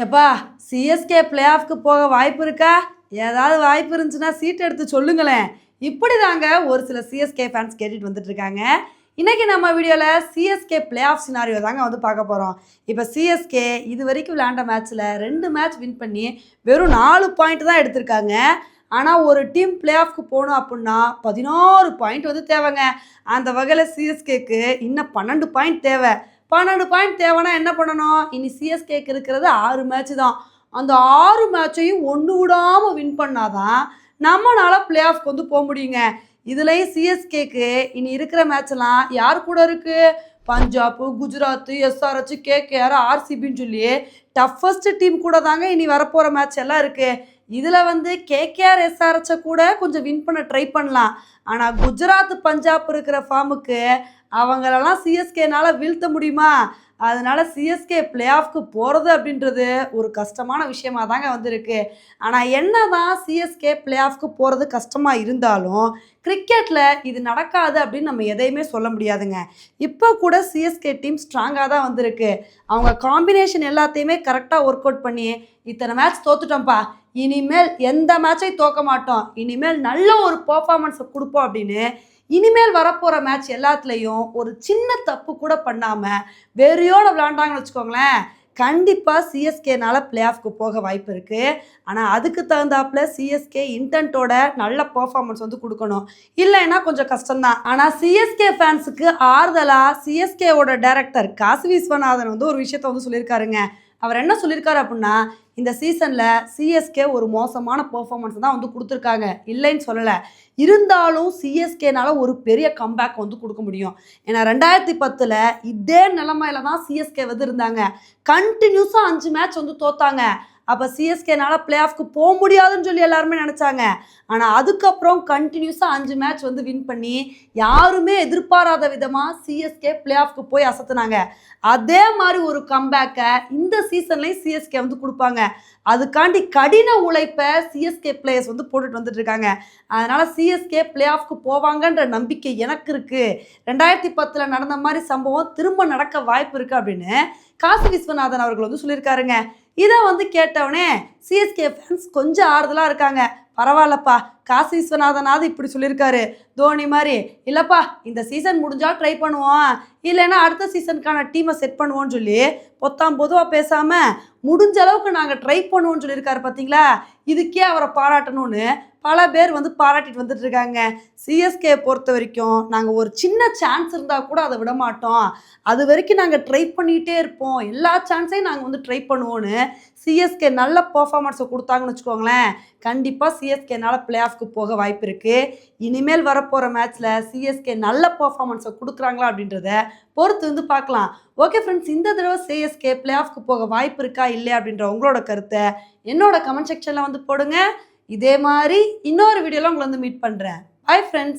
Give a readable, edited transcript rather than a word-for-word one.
எப்பா CSK play ஆஃப்க்கு போக வாய்ப்பு இருக்கா? ஏதாவது வாய்ப்பு இருந்துச்சுன்னா சீட் எடுத்து சொல்லுங்களேன். இப்படி தாங்க ஒரு சில சிஎஸ்கே ஃபேன்ஸ் கேட்டுட்டு வந்துட்டு இருக்காங்க. இன்னைக்கு நம்ம வீடியோவில் சிஎஸ்கே பிளே ஆஃப் சினாரியோ தாங்க வந்து பார்க்க போகிறோம். இப்போ சிஎஸ்கே இது வரைக்கும் விளையாண்ட மேட்ச்சில் 2 மேட்ச் வின் பண்ணி வெறும் 4 பாயிண்ட் தான் எடுத்திருக்காங்க. ஆனால் ஒரு டீம் பிளே ஆஃப்க்கு போகணும் அப்படின்னா 16 பாயிண்ட் வந்து தேவைங்க. அந்த வகையில் சிஎஸ்கேக்கு இன்னும் 12 பாயிண்ட் தேவை. 12 பாயிண்ட் தேவைன்னா என்ன பண்ணணும்? இனி சிஎஸ்கேக்கு இருக்கிறது 6 மேட்ச் தான். அந்த 6 மேட்சையும் ஒன்று விடாமல் வின் பண்ணாதான் நம்மளால பிளே ஆஃப்க்கு வந்து போக முடியுங்க. இதுலேயும் சிஎஸ்கேக்கு இனி இருக்கிற மேட்ச்லாம் யார் கூட இருக்குது? பஞ்சாப், குஜராத், எஸ்ஆர்ஹெச், கேகேஆர், ஆர்சிபின்னு சொல்லி டஃபஸ்ட் டீம் கூட தாங்க இனி வரப்போகிற மேட்ச் எல்லாம் இருக்குது. இதில் வந்து கேகேஆர், எஸ்ஆர்ஹெச்சை கூட கொஞ்சம் வின் பண்ண ட்ரை பண்ணலாம். ஆனால் குஜராத், பஞ்சாப் இருக்கிற ஃபார்முக்கு அவங்களெல்லாம் சிஎஸ்கேனால் வீழ்த்த முடியுமா? அதனால் சிஎஸ்கே பிளே ஆஃப்க்கு போகிறது அப்படின்றது ஒரு கஷ்டமான விஷயமாக தாங்க வந்திருக்கு. ஆனால் என்ன தான் சிஎஸ்கே பிளே ஆஃப்க்கு போகிறது கஷ்டமாக இருந்தாலும் கிரிக்கெட்டில் இது நடக்காது அப்படின்னு நம்ம எதையுமே சொல்ல முடியாதுங்க. இப்போ கூட சிஎஸ்கே டீம் ஸ்ட்ராங்காக தான் வந்திருக்கு. அவங்க காம்பினேஷன் எல்லாத்தையுமே கரெக்டாக ஒர்க் அவுட் பண்ணி இத்தனை மேட்ச் தோத்துட்டோம்ப்பா, இனிமேல் எந்த மேட்சையும் தோக்க மாட்டோம், இனிமேல் நல்ல ஒரு பர்ஃபார்மன்ஸை கொடுப்போம் அப்படின்னு இனிமேல் வரப்போகிற மேட்ச் எல்லாத்துலேயும் ஒரு சின்ன தப்பு கூட பண்ணாமல் வெறியோடு விளாண்டாங்கன்னு வச்சுக்கோங்களேன், கண்டிப்பாக சிஎஸ்கேனால் பிளே ஆஃப்க்கு போக வாய்ப்பு இருக்குது. ஆனால் அதுக்கு தகுந்தாப்புல சிஎஸ்கே இன்டென்ட்டோட நல்ல பர்ஃபார்மன்ஸ் வந்து கொடுக்கணும். இல்லைன்னா கொஞ்சம் கஷ்டம்தான். ஆனால் சிஎஸ்கே ஃபேன்ஸுக்கு ஆறுதலாக சிஎஸ்கேவோட டைரக்டர் காசி விஸ்வநாதன் வந்து ஒரு விஷயத்த வந்து சொல்லியிருக்காருங்க. அவர் என்ன சொல்லியிருக்காரு அப்படின்னா, இந்த சீசனில் சிஎஸ்கே ஒரு மோசமான பர்ஃபார்மன்ஸ் தான் வந்து கொடுத்துருக்காங்க, இல்லைன்னு சொல்லலை. இருந்தாலும் சிஎஸ்கேனால் ஒரு பெரிய கம்பேக் வந்து கொடுக்க முடியும். ஏன்னா 2010 இதே நிலைமையில தான் சிஎஸ்கே வந்து இருந்தாங்க. கண்டினியூஸாக 5 மேட்ச் வந்து தோத்தாங்க. அப்போ சிஎஸ்கேனால் பிளே ஆஃப்க்கு போக முடியாதுன்னு சொல்லி எல்லாருமே நினச்சாங்க. ஆனால் அதுக்கப்புறம் கண்டினியூஸாக 5 மேட்ச் வந்து வின் பண்ணி யாருமே எதிர்பாராத விதமாக சிஎஸ்கே பிளே ஆஃப்க்கு போய் அசத்துனாங்க. அதே மாதிரி ஒரு கம்பேக்கை இந்த சீசன்லேயும் சிஎஸ்கே வந்து கொடுப்பாங்க. அதுக்காண்டி கடின உழைப்பை சிஎஸ்கே பிளேயர்ஸ் வந்து போட்டுட்டு வந்துட்டு இருக்காங்க. அதனால் சிஎஸ்கே பிளே ஆஃப்க்கு போவாங்கன்ற நம்பிக்கை எனக்கு இருக்குது. 2010 நடந்த மாதிரி சம்பவம் திரும்ப நடக்க வாய்ப்பு இருக்குது அப்படின்னு காசி விஸ்வநாதன் அவர்கள் வந்து சொல்லியிருக்காருங்க. இதை வந்து கேட்டவனே சிஎஸ்கே ஃபேன்ஸ் கொஞ்சம் ஆறுதலாக இருக்காங்க. பரவாயில்லப்பா, காசி விஸ்வநாதனாவது இப்படி சொல்லியிருக்காரு. தோனி மாதிரி இல்லைப்பா, இந்த சீசன் முடிஞ்சால் ட்ரை பண்ணுவோம், இல்லைன்னா அடுத்த சீசனுக்கான டீமை செட் பண்ணுவோன்னு சொல்லி பொதுவாக பேசாமல் முடிஞ்ச அளவுக்கு நாங்கள் ட்ரை பண்ணுவோன்னு சொல்லியிருக்காரு. பார்த்தீங்களா? இதுக்கே அவரை பாராட்டணும்னு பல பேர் வந்து பாராட்டிட்டு வந்துட்டு இருக்காங்க. சிஎஸ்கே பொறுத்த வரைக்கும் நாங்கள் ஒரு சின்ன சான்ஸ் இருந்தால் கூட அதை விட மாட்டோம், அது வரைக்கும் நாங்கள் ட்ரை பண்ணிகிட்டே இருப்போம், எல்லா சான்ஸையும் நாங்கள் வந்து ட்ரை பண்ணுவோன்னு சிஎஸ்கே நல்ல பர்ஃபார்மன்ஸை கொடுத்தாங்கன்னு வச்சுக்கோங்களேன், கண்டிப்பாக சிஎஸ்கேனால் பிளே ஆஃப்க்கு போக வாய்ப்பு இருக்குது. இனிமேல் வரப்போகிற மேட்ச்சில் சிஎஸ்கே நல்ல பர்ஃபார்மன்ஸை கொடுக்குறாங்களா அப்படின்றத பொறுத்து வந்து பார்க்கலாம். ஓகே ஃப்ரெண்ட்ஸ், இந்த தடவை சிஎஸ்கே பிளே ஆஃப்க்கு போக வாய்ப்பு இருக்கா இல்லையா அப்படின்ற உங்களோட கருத்தை என்னோட கமெண்ட் செக்ஷனில் வந்து போடுங்க. இதே மாதிரி இன்னொரு வீடியோவில் உங்களை வந்து மீட் பண்ணுறேன். Bye friends.